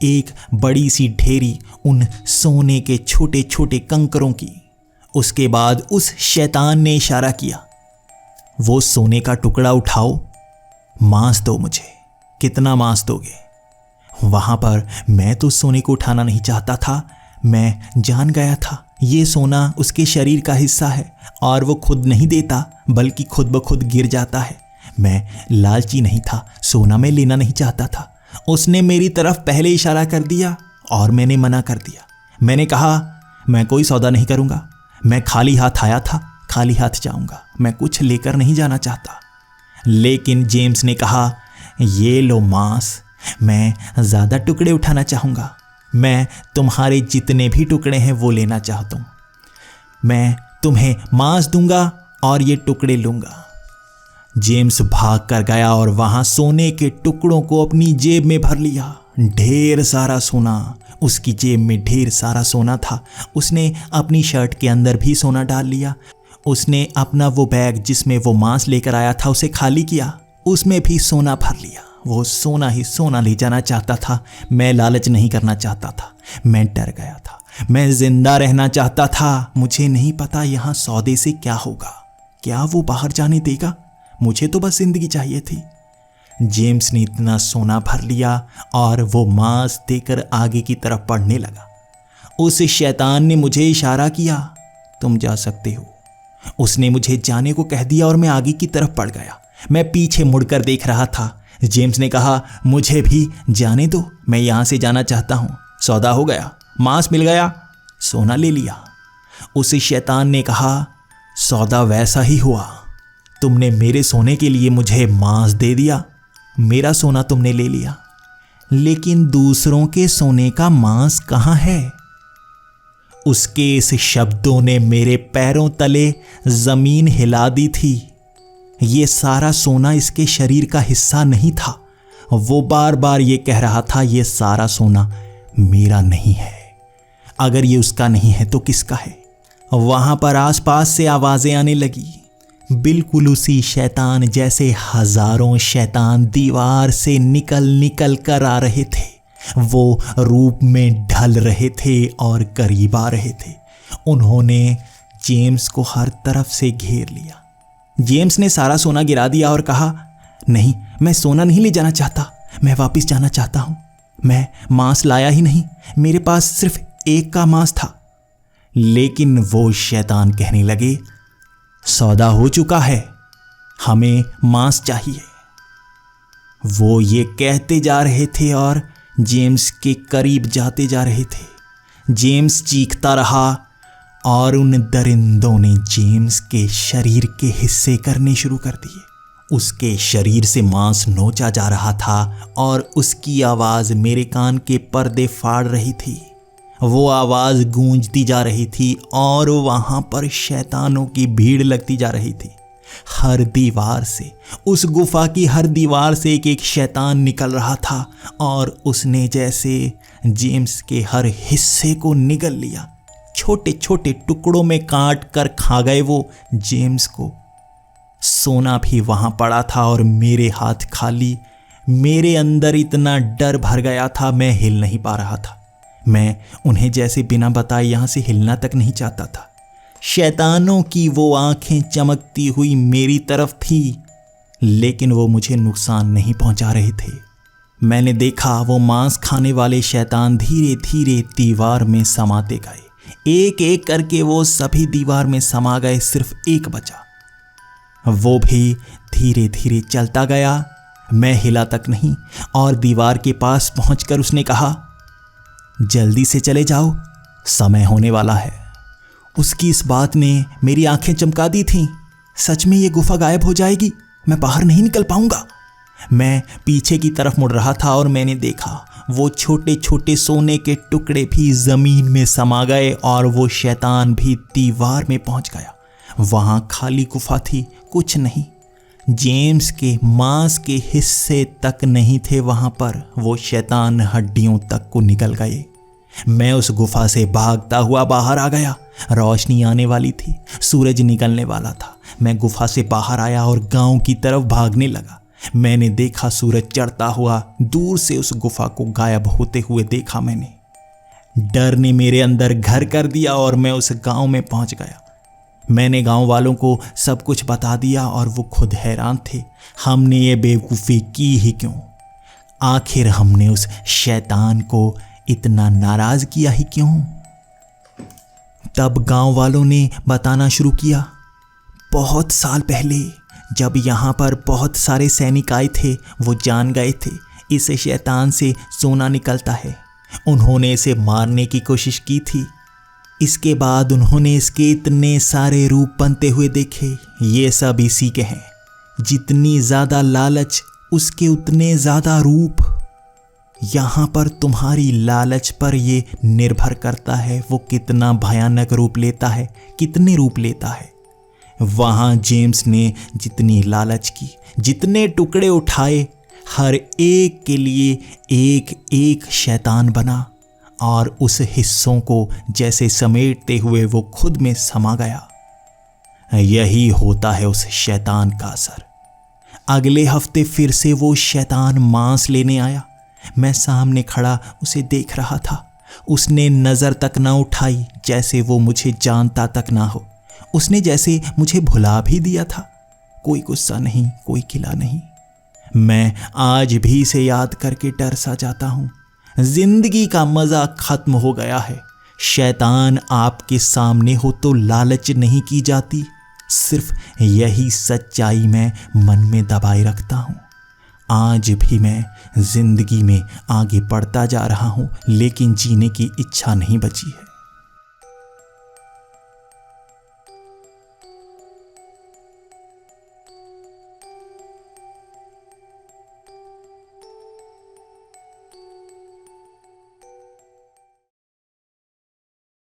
Speaker 1: एक बड़ी सी ढेरी उन सोने के छोटे छोटे कंकरों की। उसके बाद उस शैतान ने इशारा किया, वो सोने का टुकड़ा उठाओ, मांस दो मुझे, कितना मांस दोगे। वहां पर मैं तो सोने को उठाना नहीं चाहता था। मैं जान गया था ये सोना उसके शरीर का हिस्सा है और वो खुद नहीं देता, बल्कि खुद ब खुद गिर जाता है। मैं लालची नहीं था, सोना मैं लेना नहीं चाहता था। उसने मेरी तरफ पहले इशारा कर दिया और मैंने मना कर दिया। मैंने कहा मैं कोई सौदा नहीं करूंगा, मैं खाली हाथ आया था, खाली हाथ जाऊंगा, मैं कुछ लेकर नहीं जाना चाहता। लेकिन जेम्स ने कहा, ये लो मांस, मैं ज़्यादा टुकड़े उठाना चाहूँगा। मैं तुम्हारे जितने भी टुकड़े हैं वो लेना चाहता हूँ। मैं तुम्हें मांस दूंगा और ये टुकड़े लूँगा। जेम्स भाग कर गया और वहाँ सोने के टुकड़ों को अपनी जेब में भर लिया। ढेर सारा सोना, उसकी जेब में ढेर सारा सोना था। उसने अपनी शर्ट के अंदर भी सोना डाल लिया। उसने अपना वो बैग जिसमें वो मांस लेकर आया था उसे खाली किया, उसमें भी सोना भर लिया। वो सोना ही सोना ले जाना चाहता था। मैं लालच नहीं करना चाहता था, मैं डर गया था, मैं जिंदा रहना चाहता था। मुझे नहीं पता यहाँ सौदे से क्या होगा, क्या वो बाहर जाने देगा। मुझे तो बस जिंदगी चाहिए थी। जेम्स ने इतना सोना भर लिया और वो मांस देकर आगे की तरफ बढ़ने लगा। उस शैतान ने मुझे इशारा किया, तुम जा सकते हो। उसने मुझे जाने को कह दिया और मैं आगे की तरफ बढ़ गया। मैं पीछे मुड़कर देख रहा था। जेम्स ने कहा, मुझे भी जाने दो, मैं यहाँ से जाना चाहता हूँ। सौदा हो गया, मांस मिल गया, सोना ले लिया। उस शैतान ने कहा, सौदा वैसा ही हुआ। तुमने मेरे सोने के लिए मुझे मांस दे दिया, मेरा सोना तुमने ले लिया, लेकिन दूसरों के सोने का मांस कहाँ है? उसके इस शब्दों ने मेरे पैरों तले जमीन हिला दी थी। ये सारा सोना इसके शरीर का हिस्सा नहीं था। वो बार बार ये कह रहा था, ये सारा सोना मेरा नहीं है। अगर ये उसका नहीं है तो किसका है? वहां पर आसपास से आवाजें आने लगी, बिल्कुल उसी शैतान जैसे हजारों शैतान दीवार से निकल कर आ रहे थे। वो रूप में ढल रहे थे और करीब आ रहे थे। उन्होंने जेम्स को हर तरफ से घेर लिया। जेम्स ने सारा सोना गिरा दिया और कहा, नहीं, मैं सोना नहीं ले जाना चाहता, मैं वापस जाना चाहता हूं। मैं मांस लाया ही नहीं, मेरे पास सिर्फ एक का मांस था। लेकिन वो शैतान कहने लगे, सौदा हो चुका है, हमें मांस चाहिए। वो ये कहते जा रहे थे और जेम्स के करीब जाते जा रहे थे। जेम्स चीखता रहा और उन दरिंदों ने जेम्स के शरीर के हिस्से करने शुरू कर दिए। उसके शरीर से मांस नोचा जा रहा था और उसकी आवाज़ मेरे कान के पर्दे फाड़ रही थी। वो आवाज़ गूंजती जा रही थी और वहाँ पर शैतानों की भीड़ लगती जा रही थी। हर दीवार से, उस गुफा की हर दीवार से एक एक शैतान निकल रहा था और उसने जैसे जेम्स के हर हिस्से को निगल लिया। छोटे छोटे टुकड़ों में काट कर खा गए वो जेम्स को। सोना भी वहाँ पड़ा था और मेरे हाथ खाली। मेरे अंदर इतना डर भर गया था, मैं हिल नहीं पा रहा था। मैं उन्हें जैसे बिना बताए यहाँ से हिलना तक नहीं चाहता था। शैतानों की वो आंखें चमकती हुई मेरी तरफ थी, लेकिन वो मुझे नुकसान नहीं पहुंचा रहे थे। मैंने देखा वो मांस खाने वाले शैतान धीरे धीरे दीवार में समाते गए। एक एक करके वो सभी दीवार में समा गए, सिर्फ एक बचा। वो भी धीरे धीरे चलता गया। मैं हिला तक नहीं और दीवार के पास पहुंचकर उसने कहा, जल्दी से चले जाओ, समय होने वाला है। उसकी इस बात ने मेरी आंखें चमका दी थीं। सच में ये गुफा गायब हो जाएगी, मैं बाहर नहीं निकल पाऊंगा। मैं पीछे की तरफ मुड़ रहा था और मैंने देखा वो छोटे छोटे सोने के टुकड़े भी जमीन में समा गए और वो शैतान भी दीवार में पहुंच गया। वहां खाली गुफा थी, कुछ नहीं। जेम्स के मांस के हिस्से तक नहीं थे वहां पर। वो शैतान हड्डियों तक को निकल गए। मैं उस गुफा से भागता हुआ बाहर आ गया। रोशनी आने वाली थी, सूरज निकलने वाला था। मैं गुफा से बाहर आया और गांव की तरफ भागने लगा। मैंने देखा सूरज चढ़ता हुआ, दूर से उस गुफा को गायब होते हुए देखा मैंने। डर ने मेरे अंदर घर कर दिया और मैं उस गांव में पहुंच गया। मैंने गांव वालों को सब कुछ बता दिया और वो खुद हैरान थे, हमने ये बेवकूफ़ी की ही क्यों? आखिर हमने उस शैतान को इतना नाराज किया ही क्यों? तब गांव वालों ने बताना शुरू किया, बहुत साल पहले जब यहाँ पर बहुत सारे सैनिक आए थे, वो जान गए थे इस शैतान से सोना निकलता है। उन्होंने इसे मारने की कोशिश की थी, इसके बाद उन्होंने इसके इतने सारे रूप बनते हुए देखे। ये सब इसी के हैं। जितनी ज़्यादा लालच उसके उतने ज़्यादा रूप। यहाँ पर तुम्हारी लालच पर ये निर्भर करता है वो कितना भयानक रूप लेता है, कितने रूप लेता है। वहाँ जेम्स ने जितनी लालच की, जितने टुकड़े उठाए, हर एक के लिए एक एक शैतान बना और उस हिस्सों को जैसे समेटते हुए वो खुद में समा गया। यही होता है उस शैतान का असर। अगले हफ्ते फिर से वो शैतान मांस लेने आया। मैं सामने खड़ा उसे देख रहा था। उसने नज़र तक ना उठाई, जैसे वो मुझे जानता तक ना हो। उसने जैसे मुझे भुला भी दिया था। कोई गुस्सा नहीं, कोई गिला नहीं। मैं आज भी इसे याद करके डर सा जाता हूँ। जिंदगी का मज़ा खत्म हो गया है। शैतान आपके सामने हो तो लालच नहीं की जाती। सिर्फ यही सच्चाई मैं मन में दबाए रखता हूँ। आज भी मैं जिंदगी में आगे बढ़ता जा रहा हूँ, लेकिन जीने की इच्छा नहीं बची है।